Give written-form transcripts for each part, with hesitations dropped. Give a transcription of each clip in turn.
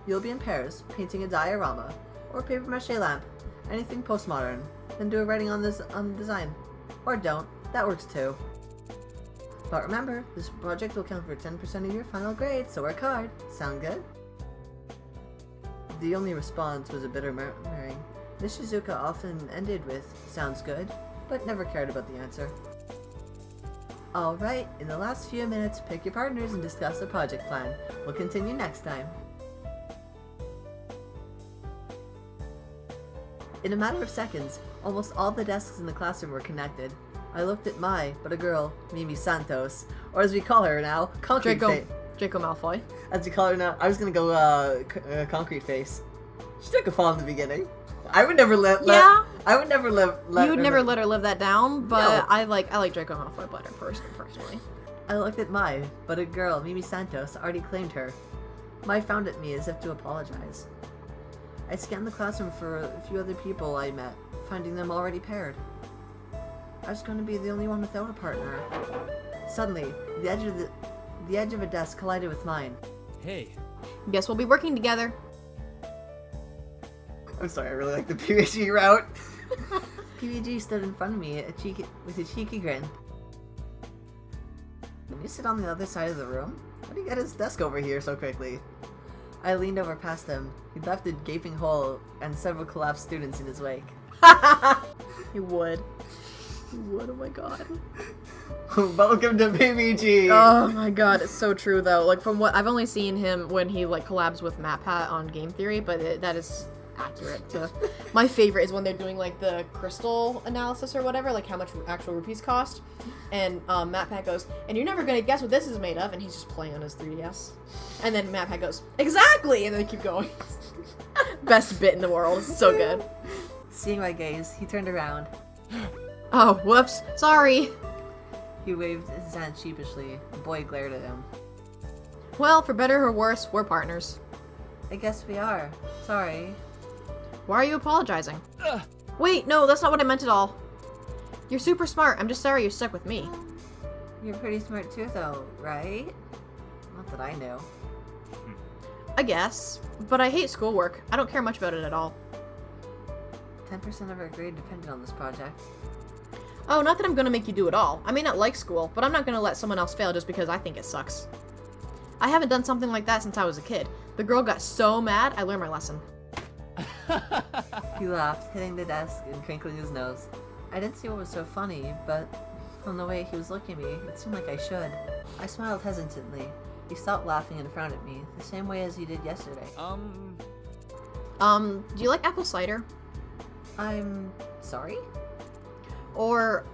You'll be in pairs, painting a diorama, or paper mache lamp, anything postmodern. Then do a writing on the design. Or don't, that works too. But remember, this project will count for 10% of your final grade, so work hard. Sound good? The only response was a bitter murmuring. Miss Shizuka often ended with, sounds good, but never cared about the answer. Alright, in the last few minutes, pick your partners and discuss the project plan. We'll continue next time. In a matter of seconds, almost all the desks in the classroom were connected. I looked at but a girl, Mimi Santos, or as we call her now, Concrete Face. Draco Malfoy. As we call her now, I was gonna go Concrete Face. She took a fall in the beginning. I would never let I would never let You would never let her live that down, but No. I like Draco Malfoy better personally. I looked at but a girl, Mimi Santos, already claimed her. Mai frowned at me as if to apologize. I scanned the classroom for a few other people I met, finding them already paired. I was going to be the only one without a partner. Suddenly, the edge of a desk collided with mine. Hey. Guess we'll be working together. I'm sorry, I really like the PVG route. PVG stood in front of me with a cheeky grin. Can you sit on the other side of the room? How do you get his desk over here so quickly? I leaned over past him. He left a gaping hole and several collapsed students in his wake. He would. He would, oh my god. Welcome to PVG! Oh my god, it's so true though. Like from what I've only seen him when he like collabs with MatPat on Game Theory, but that is accurate to my favorite is when they're doing like the crystal analysis or whatever, like how much actual rupees cost, and MatPat goes, and you're never gonna guess what this is made of, and he's just playing on his 3DS, and then MatPat goes, exactly, and then they keep going. Best bit in the world. It's so good. Seeing my gaze, he turned around. Oh, whoops, sorry. He waved his hand sheepishly. The boy glared at him. Well, for better or worse, we're partners. I guess we are. Sorry. Why are you apologizing? Wait, no, that's not what I meant at all. You're super smart. I'm just sorry you're stuck with me. You're pretty smart too, though, right? Not that I knew. I guess. But I hate schoolwork. I don't care much about it at all. 10% of our grade depended on this project. Oh, not that I'm gonna make you do it all. I may not like school, but I'm not gonna let someone else fail just because I think it sucks. I haven't done something like that since I was a kid. The girl got so mad, I learned my lesson. He laughed, hitting the desk and crinkling his nose. I didn't see what was so funny, but from the way he was looking at me, it seemed like I should. I smiled hesitantly. He stopped laughing and frowned at me, the same way as he did yesterday. Do you like apple cider? I'm sorry? Or,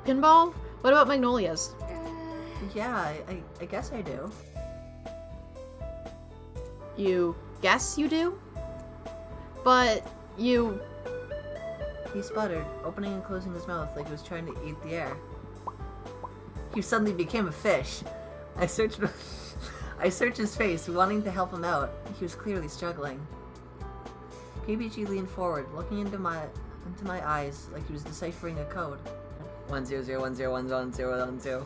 pinball? What about magnolias? Yeah, I guess I do. You guess you do? But you... He sputtered, opening and closing his mouth like he was trying to eat the air. He suddenly became a fish. I searched his face, wanting to help him out. He was clearly struggling. PBG leaned forward, looking into my eyes like he was deciphering a code. 10010111010.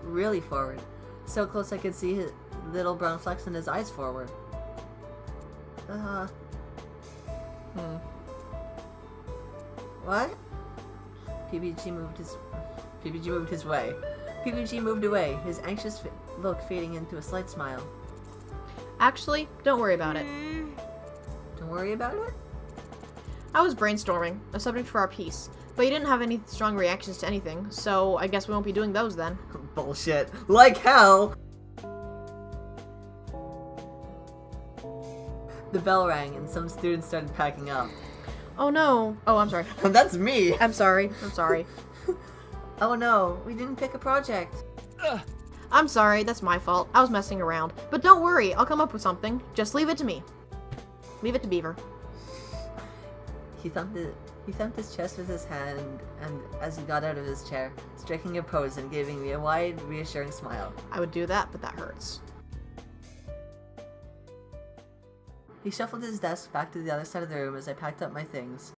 Really forward. So close I could see his little brown flecks in his eyes forward. What? PBG moved away, his anxious look fading into a slight smile. Actually, don't worry about it. Don't worry about it? I was brainstorming, a subject for our piece, but you didn't have any strong reactions to anything, so I guess we won't be doing those then. Bullshit. Like hell! The bell rang and some students started packing up. Oh no. Oh, I'm sorry. That's me! I'm sorry. Oh no, we didn't pick a project. I'm sorry, that's my fault. I was messing around. But don't worry, I'll come up with something. Just leave it to me. Leave it to Beaver. He thumped his chest with his hand, and as he got out of his chair, striking a pose and giving me a wide, reassuring smile. I would do that, but that hurts. He shuffled his desk back to the other side of the room as I packed up my things.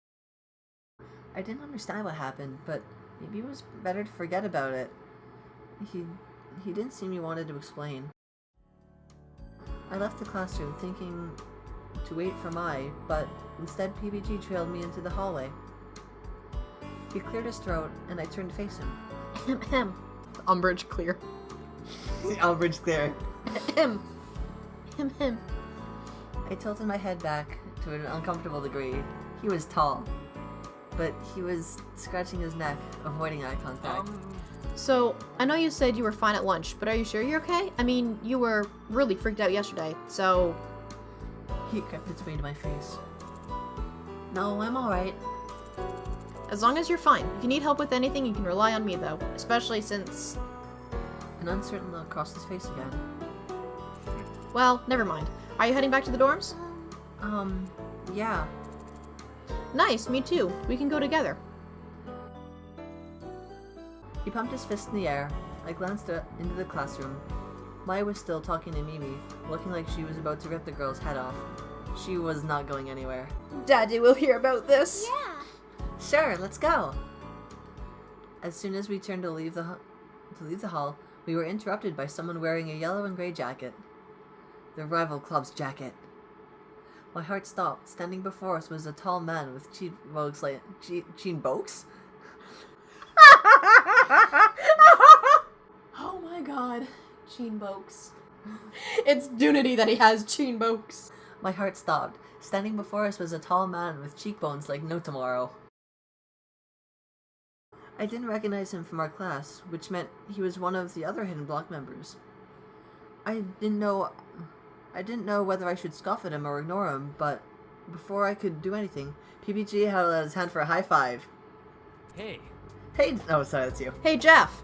I didn't understand what happened, but maybe it was better to forget about it. He didn't seem he wanted to explain. I left the classroom thinking to wait for Mai, but instead PBG trailed me into the hallway. He cleared his throat, and I turned to face him. Ahem. Umbridge clear. Umbridge clear. Him. Him. I tilted my head back to an uncomfortable degree. He was tall, but he was scratching his neck, avoiding eye contact. So, I know you said you were fine at lunch, but are you sure you're okay? I mean, you were really freaked out yesterday, so... He kept its way to my face. No, I'm alright. As long as you're fine. If you need help with anything, you can rely on me, though. Especially since... An uncertain look crossed his face again. Well, never mind. Are you heading back to the dorms? Yeah. Nice, me too. We can go together. He pumped his fist in the air. I glanced into the classroom. Maya was still talking to Mimi, looking like she was about to rip the girl's head off. She was not going anywhere. Daddy will hear about this. Yeah. Sure, let's go. As soon as we turned to leave the hall, we were interrupted by someone wearing a yellow and gray jacket. The rival club's jacket. My heart stopped. Standing before us was a tall man with chin boaks? Oh my god. Sheen Bokes. It's Dunity that he has Sheen Bokes. My heart stopped. Standing before us was a tall man with cheekbones like no tomorrow. I didn't recognize him from our class, which meant he was one of the other Hidden Block members. I didn't know whether I should scoff at him or ignore him, but before I could do anything, PBG held out his hand for a high five. Hey. Hey, oh sorry, that's you. Hey, Jeff.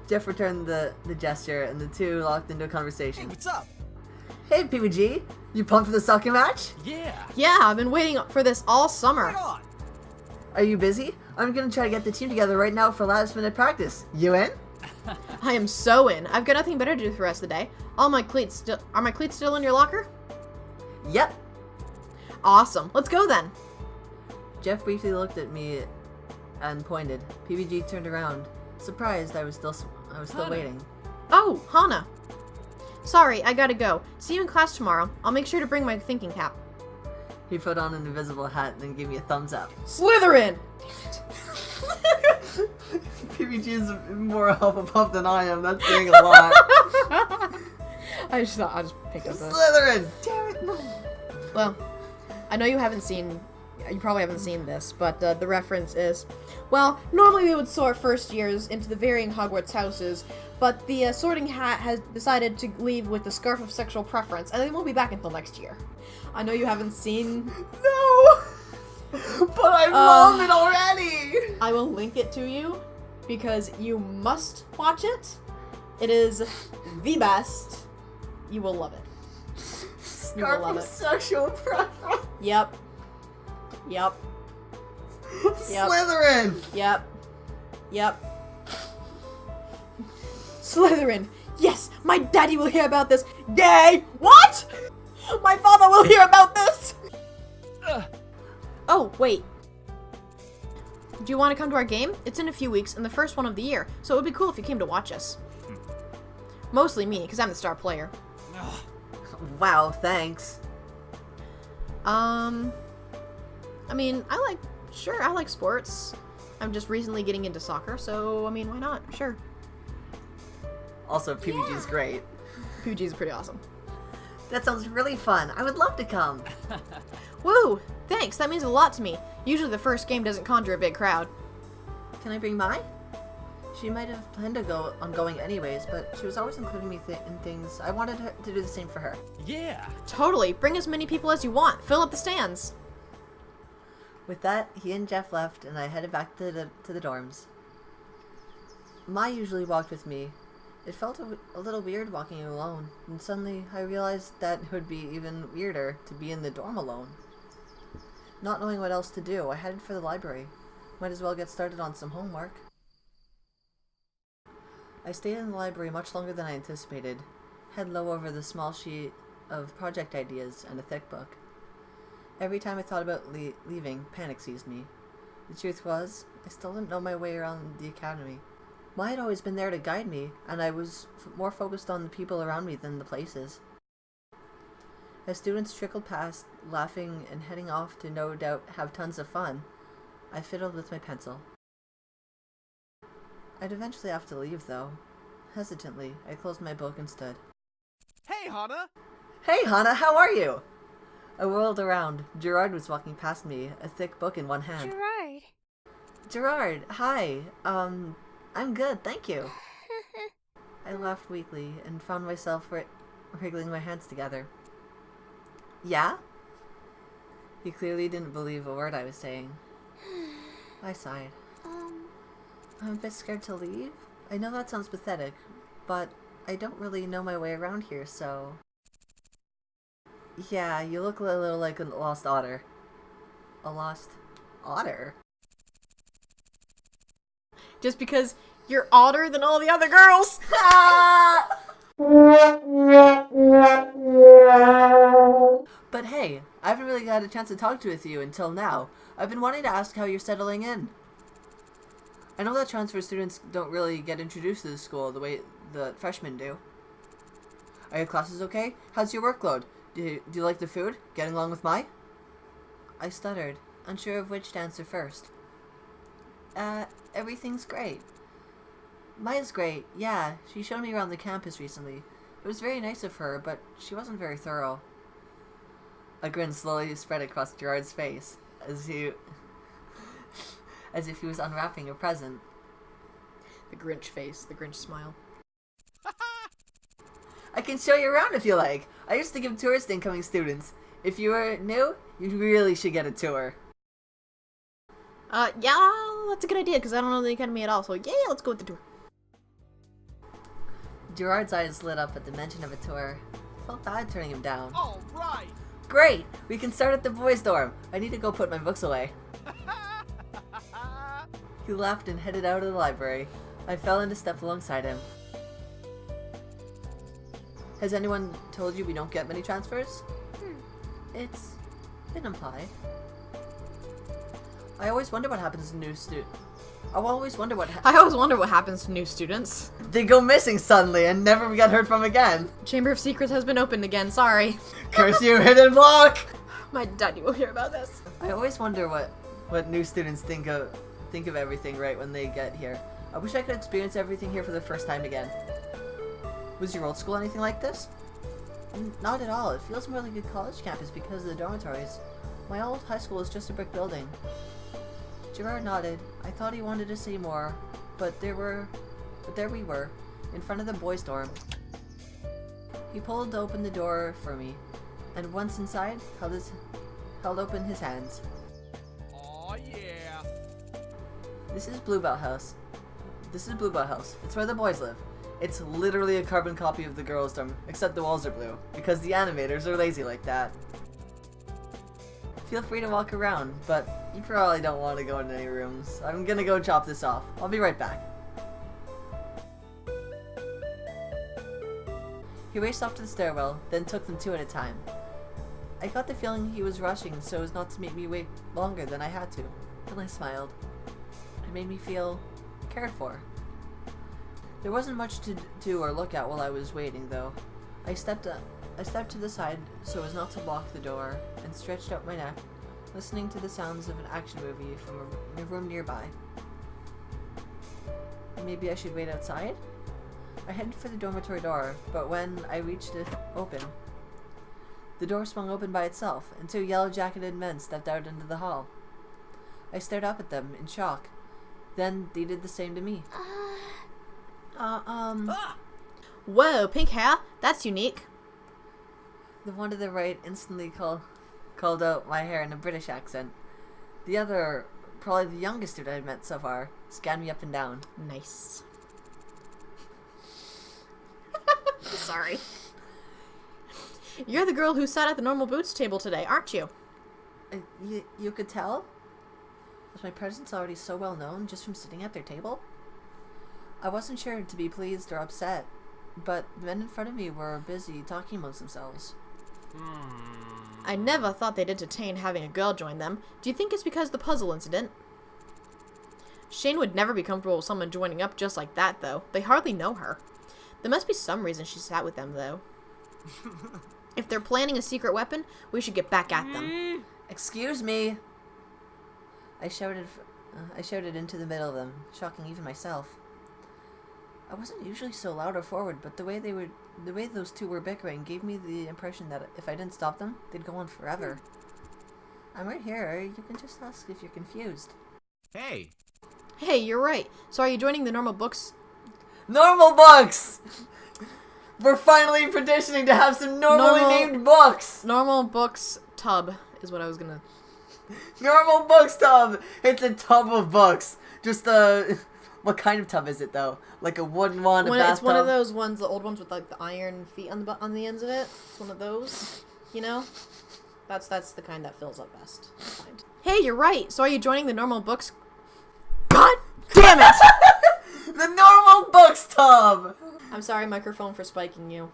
Jeff returned the gesture, and the two locked into a conversation. Hey, what's up? Hey, PBG, you pumped for the soccer match? Yeah. Yeah, I've been waiting for this all summer. Right on. Are you busy? I'm gonna try to get the team together right now for last minute practice. You in? I am so in. I've got nothing better to do for the rest of the day. Are my cleats still in your locker? Yep. Awesome. Let's go then. Jeff briefly looked at me and pointed. PBG turned around, surprised I was still Hana. waiting. Oh, Hana. Sorry, I gotta go. See you in class tomorrow. I'll make sure to bring my thinking cap. He put on an invisible hat and then gave me a thumbs up. Slytherin! PBG is more Hufflepuff than I am. That's saying a lot. I just picked up Slytherin! Damn it! No. Well, I know you probably haven't seen this, but the reference is, well, normally we would sort first years into the varying Hogwarts houses, but the sorting hat has decided to leave with the scarf of sexual preference, and they won't be back until next year. I know you haven't seen... No! But I love it already! I will link it to you, because you must watch it. It is the best. You will love it. Scarf love of it. sexual preference. Yep. Slytherin! Yep. Slytherin! Yes! My daddy will hear about this! Gay! What?! My father will hear about this! Oh, wait. Do you want to come to our game? It's in a few weeks and the first one of the year, so it would be cool if you came to watch us. Mostly me, because I'm the star player. Wow, thanks. I mean, I like sports. I'm just recently getting into soccer, so, I mean, why not? Sure. Also, PBG's great. PUBG is pretty awesome. That sounds really fun. I would love to come. Woo! Thanks, that means a lot to me. Usually the first game doesn't conjure a big crowd. Can I bring Mai? She might have planned to go on going anyways, but she was always including me in things. I wanted her to do the same for her. Yeah. Totally, bring as many people as you want. Fill up the stands. With that, he and Jeff left, and I headed back to the dorms. Mai usually walked with me. It felt a little weird walking alone, and suddenly I realized that it would be even weirder to be in the dorm alone. Not knowing what else to do, I headed for the library. Might as well get started on some homework. I stayed in the library much longer than I anticipated, head low over the small sheet of project ideas and a thick book. Every time I thought about leaving, panic seized me. The truth was, I still didn't know my way around the academy. Mai had always been there to guide me, and I was more focused on the people around me than the places. As students trickled past, laughing and heading off to no doubt have tons of fun, I fiddled with my pencil. I'd eventually have to leave, though. Hesitantly, I closed my book and stood. Hey, Hana! Hey, Hana, how are you? I whirled around. Gerard was walking past me, a thick book in one hand. Gerard. Gerard, hi. I'm good, thank you. I laughed weakly and found myself wriggling my hands together. Yeah? He clearly didn't believe a word I was saying. I sighed. I'm a bit scared to leave. I know that sounds pathetic, but I don't really know my way around here, so... Yeah, you look a little like a lost otter. A lost otter? Just because you're odder than all the other girls. But hey, I haven't really got a chance to talk with you until now. I've been wanting to ask how you're settling in. I know that transfer students don't really get introduced to the school the way the freshmen do. Are your classes okay? How's your workload? Do you like the food? Getting along with Mai? I stuttered, unsure of which to answer first. Everything's great. Mai's great, yeah. She showed me around the campus recently. It was very nice of her, but she wasn't very thorough. A grin slowly spread across Gerard's face, as if he was unwrapping a present. The Grinch face, the Grinch smile. I can show you around if you like. I used to give tours to incoming students. If you are new, you really should get a tour. Yeah, that's a good idea, because I don't know the academy at all, so yeah, let's go with the tour. Gerard's eyes lit up at the mention of a tour. I felt bad turning him down. All right! Great! We can start at the boys' dorm. I need to go put my books away. He laughed and headed out of the library. I fell into step alongside him. Has anyone told you we don't get many transfers? It's been implied. I always wonder what happens to new students. I always wonder what happens to new students. They go missing suddenly and never get heard from again. Chamber of Secrets has been opened again, sorry. Curse you, hidden block! My daddy will hear about this. I always wonder what new students think of everything right when they get here. I wish I could experience everything here for the first time again. Was your old school anything like this? Not at all. It feels more like a college campus because of the dormitories. My old high school was just a brick building. Gerard nodded. I thought he wanted to say more, but there we were, in front of the boys' dorm. He pulled open the door for me, and once inside, held open his hands. Aw, yeah! This is Bluebell House. It's where the boys live. It's literally a carbon copy of the girls' dorm, except the walls are blue, because the animators are lazy like that. Feel free to walk around, but you probably don't want to go in any rooms. I'm gonna go chop this off. I'll be right back. He raced off to the stairwell, then took them two at a time. I got the feeling he was rushing so as not to make me wait longer than I had to. Then I smiled. It made me feel cared for. There wasn't much to do or look at while I was waiting, though. I stepped to the side so as not to block the door, and stretched out my neck, listening to the sounds of an action movie from a room nearby. Maybe I should wait outside? I headed for the dormitory door, but when I reached it open, the door swung open by itself, and two yellow-jacketed men stepped out into the hall. I stared up at them in shock. Then they did the same to me. Whoa, pink hair? That's unique. The one to the right instantly called out my hair in a British accent. The other, probably the youngest student I've met so far, scanned me up and down. Nice. Sorry. You're the girl who sat at the normal boots table today, aren't you? You could tell? Was my presence already so well known just from sitting at their table? I wasn't sure to be pleased or upset, but the men in front of me were busy talking amongst themselves. I never thought they'd entertain having a girl join them. Do you think it's because of the puzzle incident? Shane would never be comfortable with someone joining up just like that, though. They hardly know her. There must be some reason she sat with them, though. If they're planning a secret weapon, we should get back at them. Excuse me. I shouted into the middle of them, shocking even myself. I wasn't usually so loud or forward, but the way those two were bickering gave me the impression that if I didn't stop them, they'd go on forever. I'm right here. You can just ask if you're confused. Hey. Hey, you're right. So are you joining the normal books? Normal books! We're finally petitioning to have some normally named books! Normal books tub is what I was gonna... Normal books tub! It's a tub of books. Just what kind of tub is it though? Like a wooden one, a bathtub? It's one of those ones, the old ones with like the iron feet on the ends of it. It's one of those, you know? That's the kind that fills up best. Hey, you're right. So are you joining the normal books? God damn it! The normal books tub! I'm sorry, microphone, for spiking you.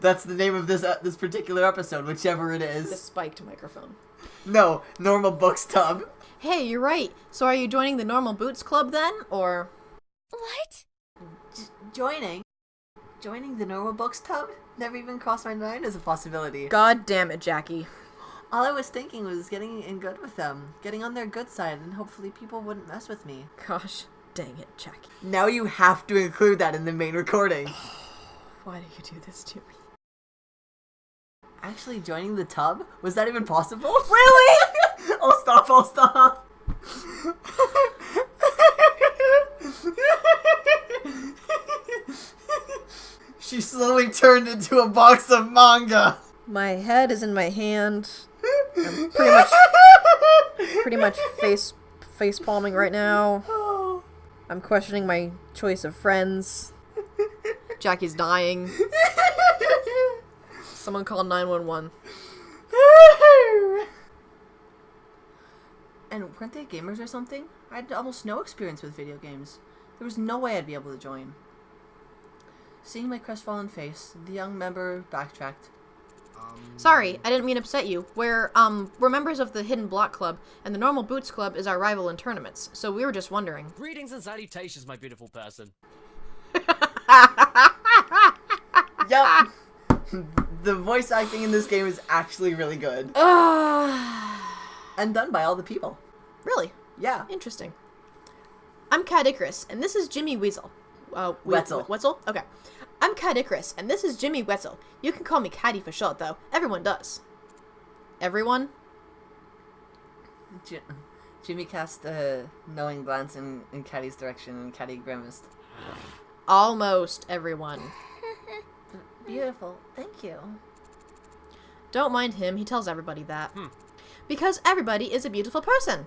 That's the name of this particular episode, whichever it The is. spiked microphone. No, normal books tub. Hey, you're right. So are you joining the normal boots club then, or? What? Joining the normal books tub? Never even crossed my mind as a possibility. God damn it, Jacqui. All I was thinking was getting in good with them, getting on their good side, and hopefully people wouldn't mess with me. Gosh, dang it, Jacqui. Now you have to include that in the main recording. Why do you do this to me? Actually joining the tub? Was that even possible? Really? I'll stop. She slowly turned into a box of manga. My head is in my hand. I'm pretty much face palming right now. I'm questioning my choice of friends. Jacqui's dying. Someone call 911. And weren't they gamers or something? I had almost no experience with video games. There was no way I'd be able to join. Seeing my crestfallen face, the young member backtracked. Sorry, I didn't mean to upset you. We're members of the Hidden Block Club, and the Normal Boots Club is our rival in tournaments, so we were just wondering. Greetings and salutations, my beautiful person. Yup. The voice acting in this game is actually really good. And done by all the people. Really? Yeah. Interesting. I'm Cat Icarus, and this is Jimmy Weasel. Wetzel. Wetzel? Okay. I'm Cat Icarus, and this is Jimmy Wetzel. You can call me Catty for short, though. Everyone does. Everyone? Jimmy cast a knowing glance in Caddy's direction, and Caddy grimaced. Almost everyone. Beautiful. Thank you. Don't mind him, he tells everybody that. Because everybody is a beautiful person.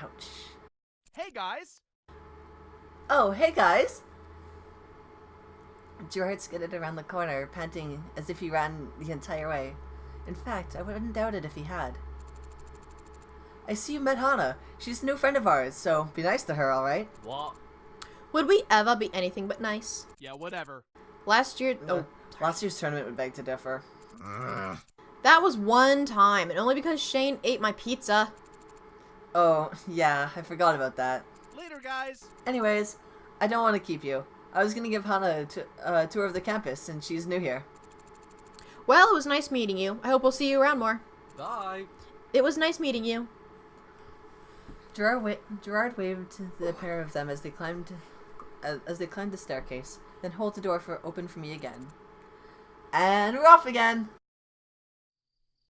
Ouch. Hey, guys. Oh, hey guys! Gerard skidded around the corner, panting as if he ran the entire way. In fact, I wouldn't doubt it if he had. I see you met Hana. She's a new friend of ours, so be nice to her, alright? What? Would we ever be anything but nice? Yeah, whatever. Last year... Oh, Last year's tournament would beg to differ. that was one time, and only because Shane ate my pizza. Oh, yeah, I forgot about that. Later, guys. Anyways, I don't want to keep you. I was gonna give Hana a tour of the campus since she's new here. Well, it was nice meeting you. I hope we'll see you around more. Bye. It was nice meeting you. Gerard waved to the pair of them as they climbed the staircase, then held the door open for me again. And we're off again!